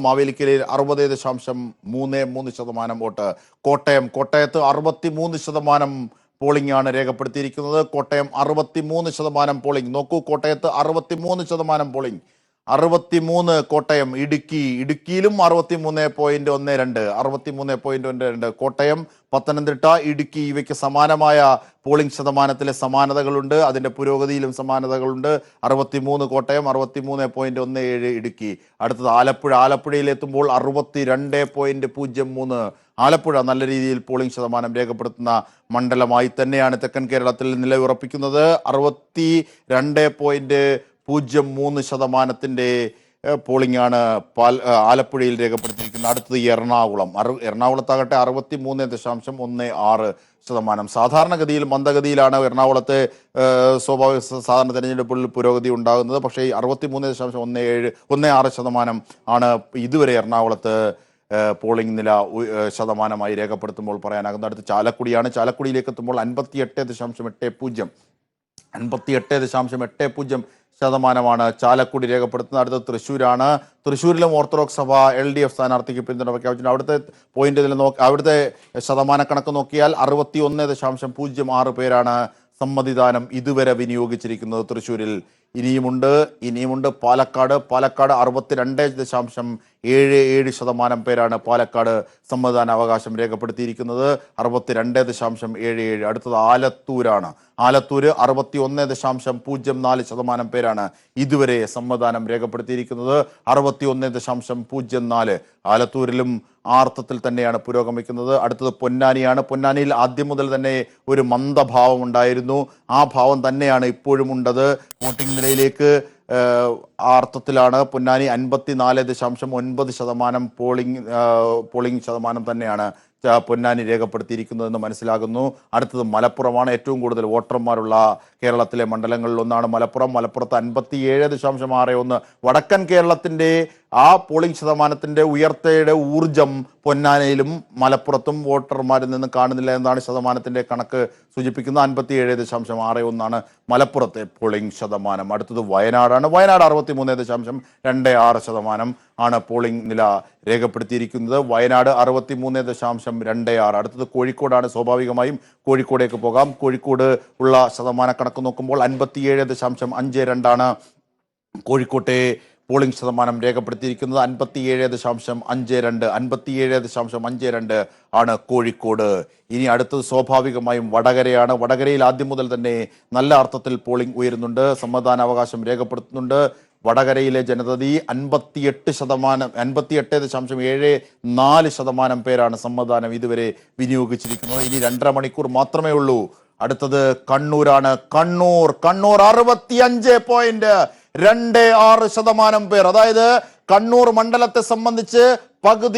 മാവേലിക്കരയിൽ 60.33% വോട്ട്. കോട്ടയത്ത് 63% പോളിംഗ് ആണ് രേഖപ്പെടുത്തിയിരിക്കുന്നത്. കോട്ടയം 63% പോളിംഗ്. നോക്കൂ, കോട്ടയത്ത് 63% പോളിംഗ്. 63 കോട്ടയം. ഇടുക്കിയിലും 63.12 കോട്ടയം, പത്തനംതിട്ട, ഇടുക്കി ഇവയ്ക്ക് സമാനമായ പോളിംഗ് ശതമാനത്തിലെ സമാനതകളുണ്ട്. അതിൻ്റെ പുരോഗതിയിലും സമാനതകളുണ്ട്. 63 കോട്ടയം, 63.17 ഇടുക്കി. അടുത്തത് ആലപ്പുഴയിലെത്തുമ്പോൾ 62.03. ആലപ്പുഴ നല്ല രീതിയിൽ പോളിംഗ് ശതമാനം രേഖപ്പെടുത്തുന്ന മണ്ഡലമായി തന്നെയാണ് തെക്കൻ കേരളത്തിൽ നിലയുറപ്പിക്കുന്നത്. 62.03% പോളിംഗ് ആണ് ആലപ്പുഴയിൽ രേഖപ്പെടുത്തിയിരിക്കുന്നത്. അടുത്തത് എറണാകുളത്താകട്ടെ 63.16%. സാധാരണഗതിയിൽ മന്ദഗതിയിലാണ് എറണാകുളത്തെ സാധാരണ തെരഞ്ഞെടുപ്പുകളിൽ പുരോഗതി ഉണ്ടാകുന്നത്. പക്ഷേ 63.16% ആണ് ഇതുവരെ എറണാകുളത്ത് പോളിംഗ് നില ശതമാനമായി രേഖപ്പെടുത്തുമ്പോൾ പറയാനാകുന്നത്. അടുത്ത് ചാലക്കുടിയാണ്. ചാലക്കുടിയിലേക്ക് എത്തുമ്പോൾ 58.80% ചാലക്കുടി രേഖപ്പെടുത്തുന്നത്. അടുത്ത തൃശ്ശൂരാണ്. തൃശ്ശൂരിലും ഓർത്തഡോക്സ് സഭ LDF സ്ഥാനാർത്ഥിക്ക് പിന്തുണ പ്രഖ്യാപിച്ചിട്ടുണ്ട്. അവിടുത്തെ ശതമാനക്കണക്ക് നോക്കിയാൽ 61.06 പേരാണ് സമ്മതിദാനം ഇതുവരെ വിനിയോഗിച്ചിരിക്കുന്നത് തൃശ്ശൂരിൽ. ഇനിയുമുണ്ട് പാലക്കാട് 62.77% പേരാണ് പാലക്കാട് സമ്മതിദാന അവകാശം രേഖപ്പെടുത്തിയിരിക്കുന്നത്. 62.77. അടുത്തത് ആലത്തൂരാണ്. ആലത്തൂര് 61.04% പേരാണ് ഇതുവരെ സമ്മതിദാനം രേഖപ്പെടുത്തിയിരിക്കുന്നത്. 61.04. ആലത്തൂരിലും ആർത്ഥത്തിൽ തന്നെയാണ് പുരോഗമിക്കുന്നത്. അടുത്തത് പൊന്നാനിയാണ്. പൊന്നാനിയിൽ ആദ്യം മുതൽ തന്നെ ഒരു മന്ദഭാവം ഉണ്ടായിരുന്നു. ആ ഭാവം തന്നെയാണ് ഇപ്പോഴും ഉണ്ടത്. വോട്ടിംഗ് നിലയിലേക്ക് അർത്ഥത്തിലാണ് പൊന്നാനി. 54.9% പോളിംഗ് ശതമാനം തന്നെയാണ് പൊന്നാനി രേഖപ്പെടുത്തിയിരിക്കുന്നതെന്ന് മനസ്സിലാകുന്നു. അടുത്തത് മലപ്പുറമാണ്. ഏറ്റവും കൂടുതൽ വോട്ടർമാരുള്ള കേരളത്തിലെ മണ്ഡലങ്ങളിൽ ഒന്നാണ് മലപ്പുറത്ത് 57.61. വടക്കൻ കേരളത്തിൻ്റെ ആ പോളിംഗ് ശതമാനത്തിൻ്റെ ഉയർച്ചയുടെ ഊർജം പൊന്നാനിയിലും മലപ്പുറത്തും വോട്ടർമാരിൽ നിന്ന് കാണുന്നില്ല എന്നാണ് ശതമാനത്തിൻ്റെ കണക്ക് സൂചിപ്പിക്കുന്നത്. 57.61 മലപ്പുറത്തെ പോളിംഗ് ശതമാനം. അടുത്തത് വയനാടാണ്. വയനാട് 63.26% ആണ് പോളിംഗ് നില രേഖപ്പെടുത്തിയിരിക്കുന്നത്. വയനാട് 63.26. അടുത്തത് കോഴിക്കോടാണ്. സ്വാഭാവികമായും കോഴിക്കോടേക്ക് പോകാം. കോഴിക്കോട് ഉള്ള ശതമാന കണക്ക് നോക്കുമ്പോൾ 57.52 കോഴിക്കോട്ടെ പോളിംഗ് ശതമാനം രേഖപ്പെടുത്തിയിരിക്കുന്നത്. 57.52 ആണ് കോഴിക്കോട്. ഇനി അടുത്തത് സ്വാഭാവികമായും വടകരയാണ്. വടകരയിൽ ആദ്യം മുതൽ തന്നെ നല്ല അർത്ഥത്തിൽ പോളിംഗ് ഉയരുന്നുണ്ട്. സമ്മതിദാനാവകാശം രേഖപ്പെടുത്തുന്നുണ്ട്. വടകരയിലെ ജനതതി 58.74% പേരാണ് സമ്മതിദാനം ഇതുവരെ വിനിയോഗിച്ചിരിക്കുന്നത്. ഇനി 2.5 മണിക്കൂർ മാത്രമേ ഉള്ളൂ. അടുത്തത് കണ്ണൂരാണ്. കണ്ണൂർ 65.26% പേർ. അതായത് കണ്ണൂർ മണ്ഡലത്തെ സംബന്ധിച്ച് പകുതി